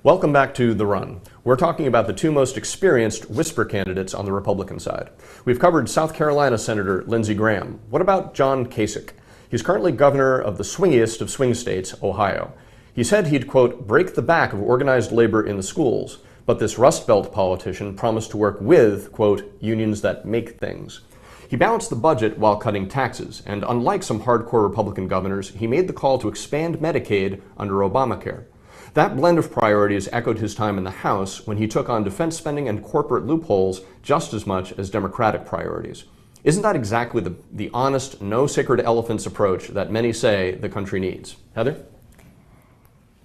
Welcome back to The Run. We're talking about the two most experienced whisper candidates on the Republican side. We've covered South Carolina Senator Lindsey Graham. What about John Kasich? He's currently governor of the swingiest of swing states, Ohio. He said he'd, quote, break the back of organized labor in the schools, but this Rust Belt politician promised to work with, quote, unions that make things. He balanced the budget while cutting taxes, and unlike some hardcore Republican governors, he made the call to expand Medicaid under Obamacare. That blend of priorities echoed his time in the House when he took on defense spending and corporate loopholes just as much as Democratic priorities. Isn't that exactly the honest, no sacred elephants approach that many say the country needs? Heather?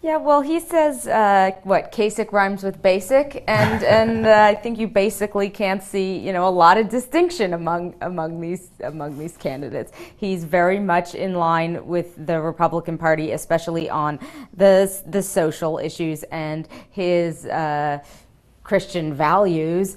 Yeah, well, he says, Kasich rhymes with basic, and I think you basically can't see, a lot of distinction among these candidates. He's very much in line with the Republican Party, especially on the social issues and his Christian values,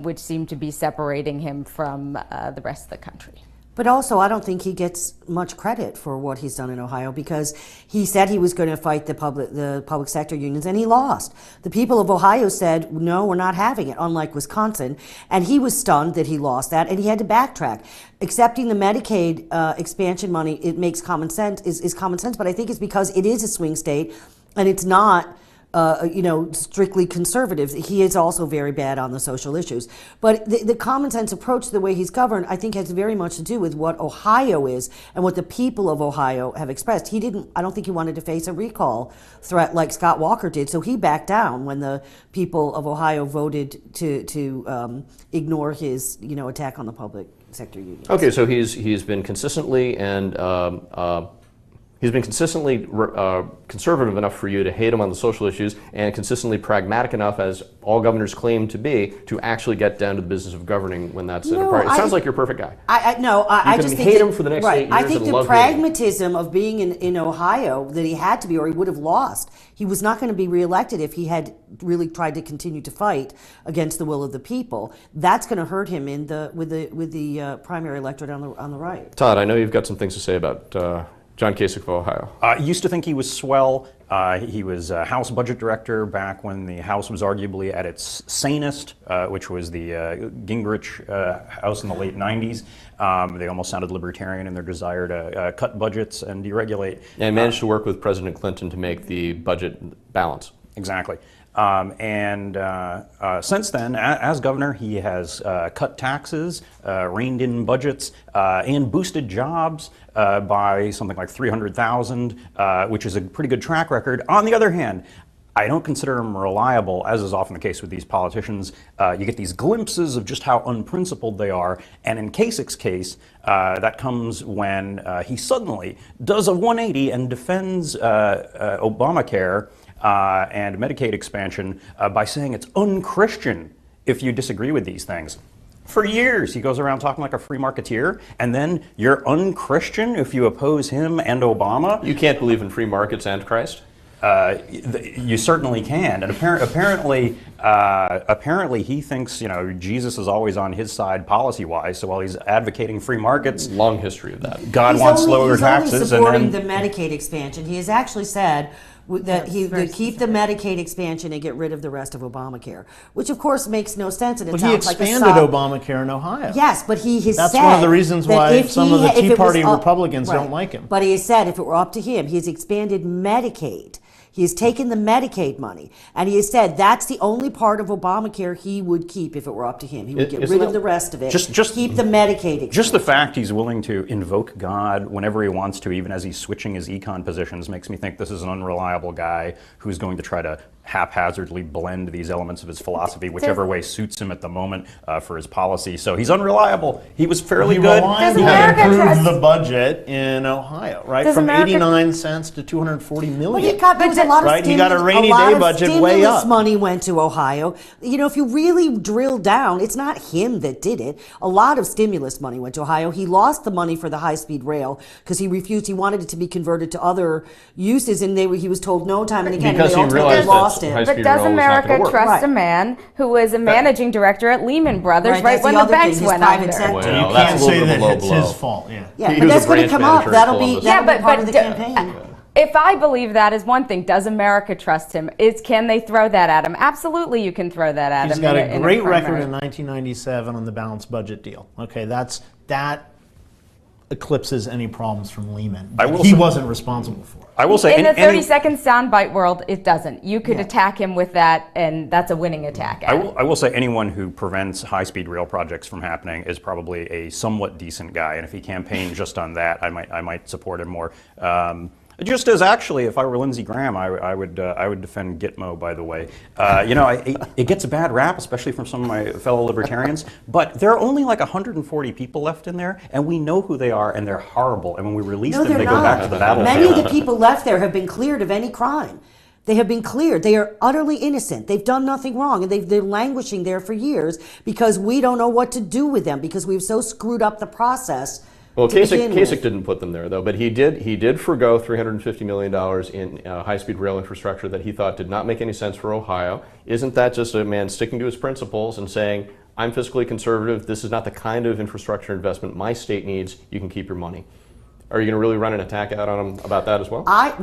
which seem to be separating him from the rest of the country. But also, I don't think he gets much credit for what he's done in Ohio, because he said he was going to fight the public sector unions, and he lost. The people of Ohio said, no, we're not having it, unlike Wisconsin. And he was stunned that he lost that, and he had to backtrack. Accepting the Medicaid expansion money, it makes common sense, is common sense, but I think it's because it is a swing state, and it's not strictly conservative. He is also very bad on the social issues. But the common sense approach to the way he's governed, I think, has very much to do with what Ohio is and what the people of Ohio have expressed. I don't think he wanted to face a recall threat like Scott Walker did, so he backed down when the people of Ohio voted to ignore his, attack on the public sector unions. Okay, so he's been consistently conservative enough for you to hate him on the social issues, and consistently pragmatic enough, as all governors claim to be, to actually get down to the business of governing when that's in a party. It sounds like you're a perfect guy. I just hate him for the next 8 years. I think the pragmatism of being in Ohio, that he had to be, or he would have lost. He was not going to be reelected if he had really tried to continue to fight against the will of the people. That's going to hurt him with the primary electorate on the right. Todd, I know you've got some things to say about John Kasich of Ohio. Used to think he was swell. He was House Budget Director back when the House was arguably at its sanest, which was the Gingrich House in the late 90s. They almost sounded libertarian in their desire to cut budgets and deregulate. And managed to work with President Clinton to make the budget balance. Exactly. Since then, as governor, he has cut taxes, reined in budgets, and boosted jobs by something like 300,000, which is a pretty good track record. On the other hand, I don't consider him reliable, as is often the case with these politicians. You get these glimpses of just how unprincipled they are, and in Kasich's case, that comes when he suddenly does a 180 and defends Obamacare and Medicaid expansion by saying it's unchristian if you disagree with these things. For years, he goes around talking like a free marketeer, and then you're unchristian if you oppose him and Obama. You can't believe in free markets and Christ? You certainly can, and apparently he thinks Jesus is always on his side policy-wise. So while he's advocating free markets, long history of that. God wants lower taxes. He's only supporting the Medicaid expansion. He has actually said that he would keep the Medicaid expansion and get rid of the rest of Obamacare, which of course makes no sense. And But he expanded Obamacare in Ohio. Yes, but he has That's said one of the reasons why some of the Tea Party Republicans right. don't like him. But he has said if it were up to him, he has expanded Medicaid. He has taken the Medicaid money, and he has said that's the only part of Obamacare he would keep if it were up to him. He would get rid of the rest of it, just keep the Medicaid expansion. Just the fact he's willing to invoke God whenever he wants to, even as he's switching his econ positions, makes me think this is an unreliable guy who's going to try to haphazardly blend these elements of his philosophy whichever way suits him at the moment for his policy. So he's unreliable. He was fairly good. He improved the budget in Ohio, right? From 89 cents to 240 million. Well, he got a rainy day budget way up. Money went to Ohio. If you really drill down, it's not him that did it. A lot of stimulus money went to Ohio. He lost the money for the high-speed rail because he refused. He wanted it to be converted to other uses, and he was told no time and again. Because he realized lost it. But does America trust a man who was a managing director at Lehman Brothers right when the banks went under? Well, you can't say that it's his fault. Yeah, but that's going to come up. That'll be part of the campaign. If I believe that is one thing, does America trust him? Can they throw that at him? Absolutely, you can throw that at him. He's got a great record primary. in 1997 on the balanced budget deal. Okay, that eclipses any problems from Lehman. He wasn't responsible for it. I will say, in the 30-second soundbite world, it doesn't. You could attack him with that, and that's a winning attack. I will say anyone who prevents high-speed rail projects from happening is probably a somewhat decent guy, and if he campaigned just on that, I might support him more. Just as actually, if I were Lindsey Graham, I would defend Gitmo. By the way, it gets a bad rap, especially from some of my fellow libertarians. But there are only like 140 people left in there, and we know who they are, and they're horrible. And when we release them, they go back to the battlefield. Many of the people left there have been cleared of any crime. They have been cleared. They are utterly innocent. They've done nothing wrong, and they're languishing there for years because we don't know what to do with them because we've so screwed up the process. Well, Kasich didn't put them there, though, but he did forgo $350 million in high-speed rail infrastructure that he thought did not make any sense for Ohio. Isn't that just a man sticking to his principles and saying, I'm fiscally conservative, this is not the kind of infrastructure investment my state needs, you can keep your money? Are you going to really run an attack out on him about that as well? I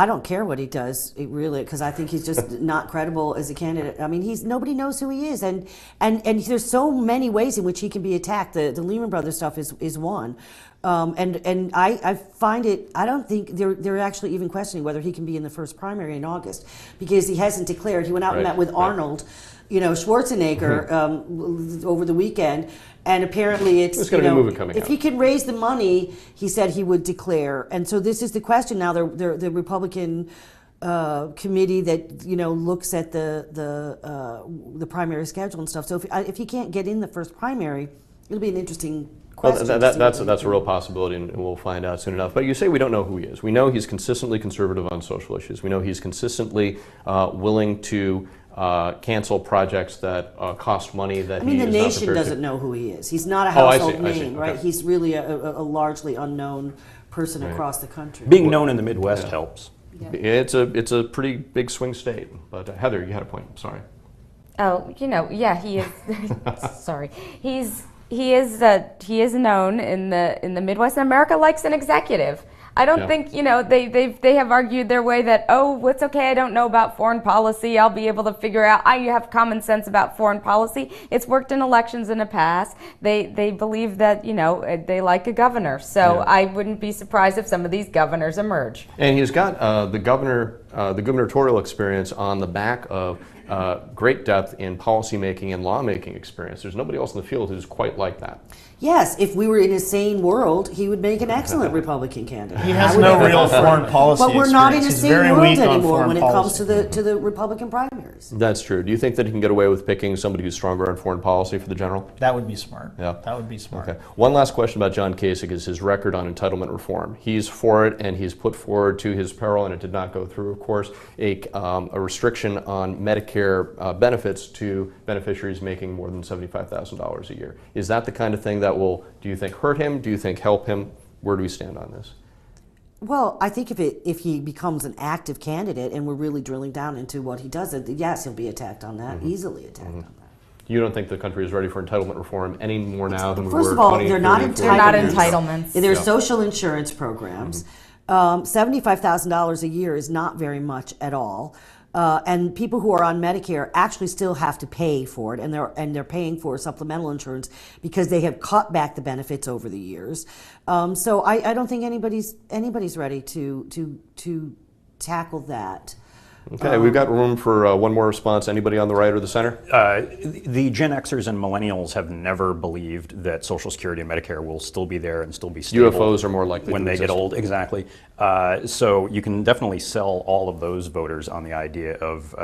don't care what he does, because I think he's just not credible as a candidate. I mean, nobody knows who he is, and there's so many ways in which he can be attacked. The Lehman Brothers stuff is one, and I find it. I don't think they're actually even questioning whether he can be in the first primary in August because he hasn't declared. He went out and met with Arnold, Schwarzenegger over the weekend. And apparently it's, if he can raise the money, he said he would declare. And so this is the question now. The Republican committee that looks at the primary schedule and stuff. So if he can't get in the first primary, it'll be an interesting question. Well, that's a real possibility, and we'll find out soon enough. But you say we don't know who he is. We know he's consistently conservative on social issues. We know he's consistently willing to cancel projects that cost money that the nation doesn't know who he is. He's not a household name, right? Okay. He's really a largely unknown person across the country. Being known in the Midwest helps. Yeah. It's a pretty big swing state. But Heather, you had a point. I'm sorry. Oh, he is. Sorry, he is known in the Midwest, and America likes an executive. I don't think, they have argued their way that, it's okay, I don't know about foreign policy, I'll be able to figure out, I have common sense about foreign policy. It's worked in elections in the past. They believe that, they like a governor. So I wouldn't be surprised if some of these governors emerge. And he's got the gubernatorial experience on the back of great depth in policymaking and lawmaking experience. There's nobody else in the field who's quite like that. Yes, if we were in a sane world, he would make an excellent Republican candidate. He has no real foreign policy But we're not in a sane world anymore when it comes policy. to the Republican primaries. That's true. Do you think that he can get away with picking somebody who's stronger on foreign policy for the general? That would be smart. Yeah. That would be smart. Okay. One last question about John Kasich is his record on entitlement reform. He's for it, and he's put forward to his peril, and it did not go through, of course, a restriction on Medicare benefits to beneficiaries making more than $75,000 a year. Is that the kind of thing that will, do you think, hurt him? Do you think help him? Where do we stand on this? Well, I think if he becomes an active candidate and we're really drilling down into what he does, yes, he'll be attacked on that, easily attacked on that. You don't think the country is ready for entitlement reform any more now than we were? First of all, 20, they're not 30, They're not entitlements. They're social insurance programs. $75,000 a year is not very much at all. And people who are on Medicare actually still have to pay for it, and they're paying for supplemental insurance because they have cut back the benefits over the years. So I don't think anybody's ready to tackle that. Okay, we've got room for one more response. Anybody on the right or the center? The Gen Xers and millennials have never believed that Social Security and Medicare will still be there and still be stable. UFOs are more likely when they get old. Exactly. So you can definitely sell all of those voters on the idea of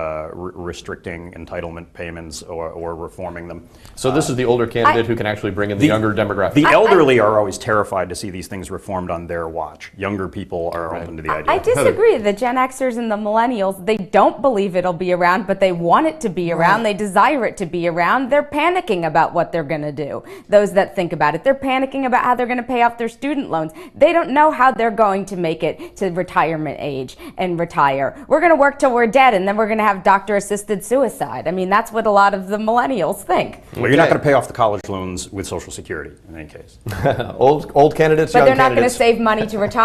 restricting entitlement payments or reforming them. So this is the older candidate who can actually bring in the younger demographic. The elderly are always terrified to see these things reformed on their watch. Younger people are open to the idea. I disagree. The Gen Xers and the millennials, they don't believe it'll be around, but they want it to be around. They desire it to be around. They're panicking about what they're going to do. Those that think about it, they're panicking about how they're going to pay off their student loans. They don't know how they're going to make it to retirement age and retire. We're going to work till we're dead, and then we're going to have doctor-assisted suicide. I mean, that's what a lot of the millennials think. Well, you're not going to pay off the college loans with Social Security in any case. Old candidates, but young they're not going to candidates. save money to retire.